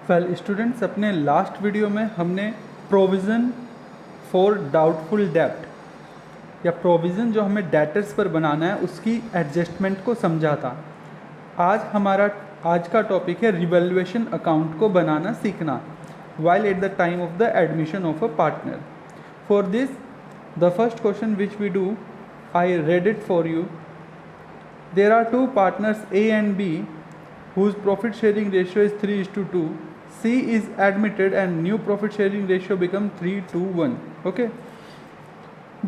Well students, अपने last video में हमने प्रोविज़न फॉर डाउटफुल डेब्ट या प्रोविज़न जो हमें डेटर्स पर बनाना है उसकी एडजस्टमेंट को समझा था। आज का टॉपिक है रिवैल्यूएशन अकाउंट को बनाना सीखना while at the time of the admission of a partner. For this, the first question which we do, I read it for you. There are two partners A and B whose profit sharing ratio is 3:2. C is admitted and new profit sharing ratio become 3:1. Okay.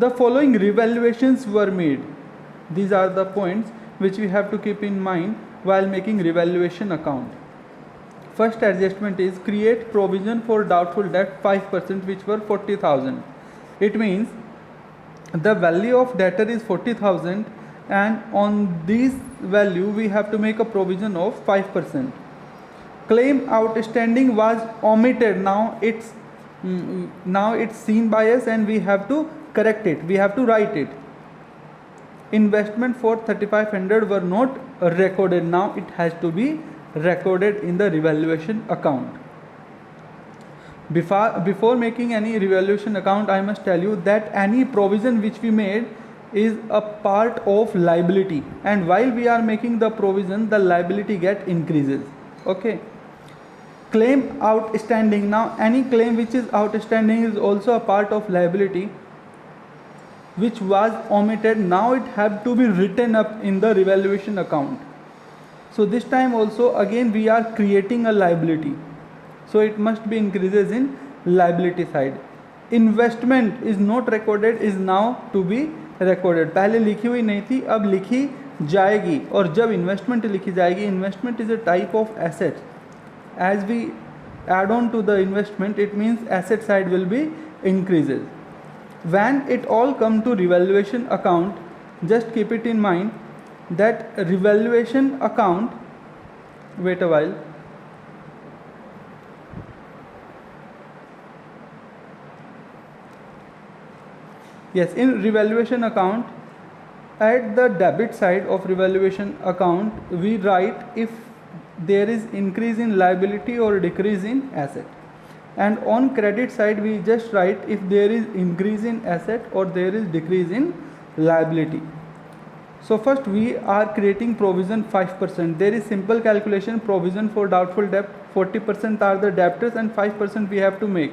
The following revaluations were made. These are the points which we have to keep in mind while making revaluation account. First adjustment is create provision for doubtful debt 5% which were 40,000. It means the value of debtor is 40,000 and on this value we have to make a provision of 5%. Claim outstanding was omitted. Now it's seen by us and we have to correct it. We have to write it. Investment for 3,500 were not recorded. Now it has to be recorded in the revaluation account. Before making any revaluation account, I must tell you that any provision which we made is a part of liability, and while we are making the provision, the liability get increases. Okay. Claim outstanding. Now any claim which is outstanding is also a part of liability which was omitted. Now it have to be written up in the revaluation account. So this time also again we are creating a liability, so it must be increases in liability side. Investment is not recorded is now to be recorded. पहले लिखी हुई नहीं थी, अब लिखी जाएगी, और जब इन्वेस्टमेंट लिखी जाएगी, investment is a type of asset. As we add on to the investment, it means asset side will be increases. When it all come to revaluation account, just keep it in mind that revaluation account, wait a while, yes, in revaluation account, at the debit side of revaluation account we write if there is increase in liability or decrease in asset, and on credit side we just write if there is increase in asset or there is decrease in liability. So first we are creating provision 5%. There is simple calculation. Provision for doubtful debt, 40% are the debtors and 5% we have to make.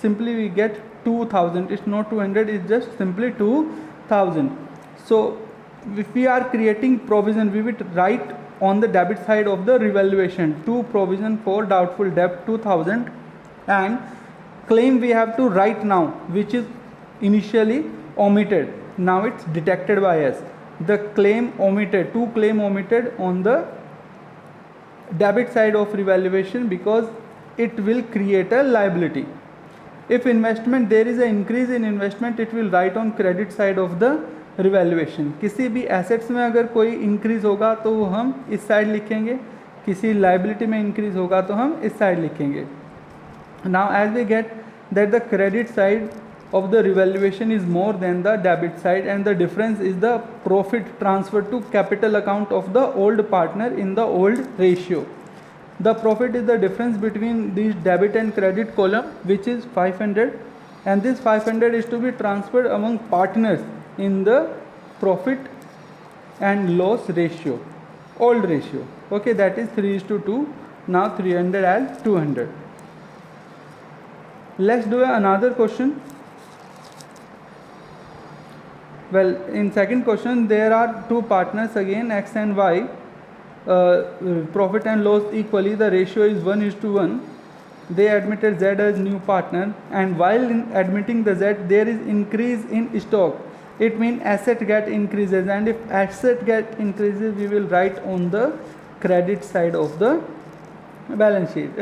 Simply we get 2,000. It's not 200, it's just simply 2,000. So if we are creating provision, we will write on the debit side of the revaluation to provision for doubtful debt 2,000, and claim we have to write now which is initially omitted. Now it's detected by us. The claim omitted, to claim omitted on the debit side of revaluation because it will create a liability. If investment, there is an increase in investment, it will write on credit side of the revaluation. किसी भी assets में अगर कोई increase होगा तो वो हम इस साइड लिखेंगे, किसी लाइबिलिटी में इंक्रीज़ होगा तो हम इस साइड लिखेंगे. Now as we get that the credit side of the revaluation is more than the debit side, and the difference is the profit transferred to capital account of the old partner in the old ratio. The profit is the difference between these debit and credit column, which is 500, and this 500 is to be transferred among partners in the profit and loss ratio, old ratio. Okay, that is 3:2. Now 300 and 200. Let's do another question. Well, in second question there are two partners again, X and Y, profit and loss equally, the ratio is 1:1. They admitted Z as new partner, and while in admitting the Z there is increase in stock. It means asset get increases, and if asset get increases we will write on the credit side of the balance sheet,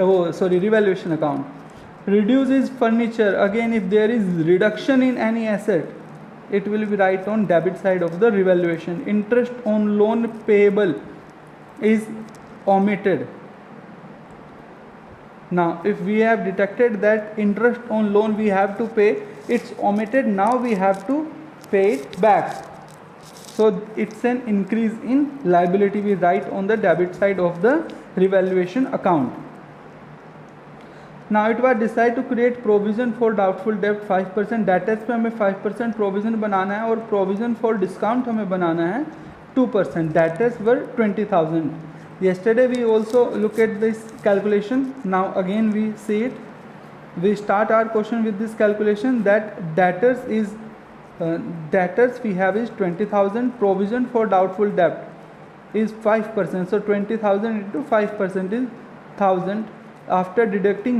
revaluation account. Reduces furniture, again if there is reduction in any asset it will be write on debit side of the revaluation. Interest on loan payable is omitted. Now if we have detected that interest on loan we have to pay, it's omitted, now we have to pay it back. So it's an increase in liability we write on the debit side of the revaluation account. Now it was decide to create provision for doubtful डेब्ट 5%, debtors पे हमें 5% provision बनाना है और provision for discount हमें बनाना है 2%. Debtors were 20,000. Yesterday we also look at this calculation. Now again we see it. We start our question with this calculation that debtors we have is 20,000, provision for doubtful debt is 5%. So 20,000 into 5% is 1,000. After deducting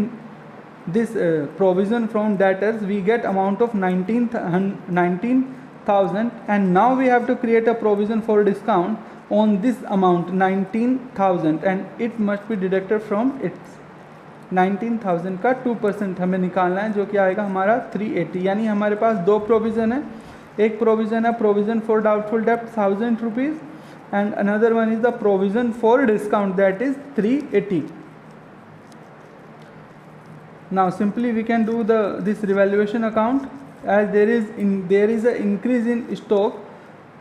this provision from debtors, we get amount of 19,000, and now we have to create a provision for discount on this amount 19,000, and it must be deducted from its 19,000 का 2% हमें निकालना है, जो कि आएगा हमारा 380. यानी हमारे पास दो प्रोविज़न है. एक प्रोविज़न है प्रोविज़न फॉर डाउटफुल डेब्ट 1,000 rupees, and another one is the provision for discount, that is 380. Now simply we can do this revaluation account. As there is an increase in stock,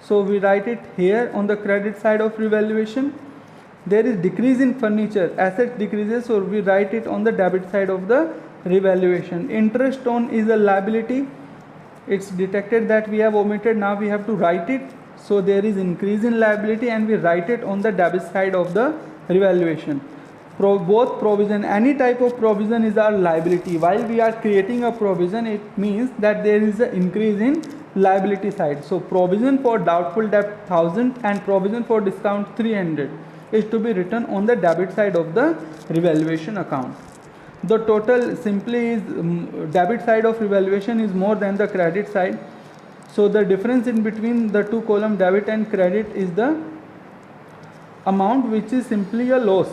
so we write it here on the credit side of revaluation. There is decrease in furniture, assets decreases, so we write it on the debit side of the revaluation. Interest on is a liability. It's detected that we have omitted, now we have to write it. So there is increase in liability and we write it on the debit side of the revaluation. Both provision, any type of provision is our liability. While we are creating a provision, it means that there is an increase in liability side. So provision for doubtful debt 1,000 and provision for discount 300 is to be written on the debit side of the revaluation account. The total simply is debit side of revaluation is more than the credit side. So the difference in between the two column debit and credit is the amount which is simply a loss.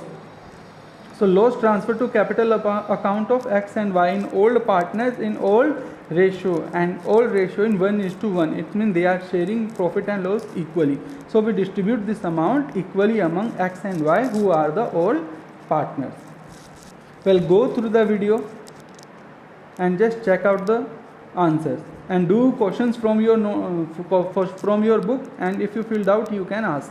So loss transfer to capital account of X and Y in old partners in old ratio, and old ratio in 1:1. It means they are sharing profit and loss equally. So we distribute this amount equally among X and Y, who are the old partners. Well, go through the video and just check out the answers and do questions from your book, and if you feel doubt you can ask.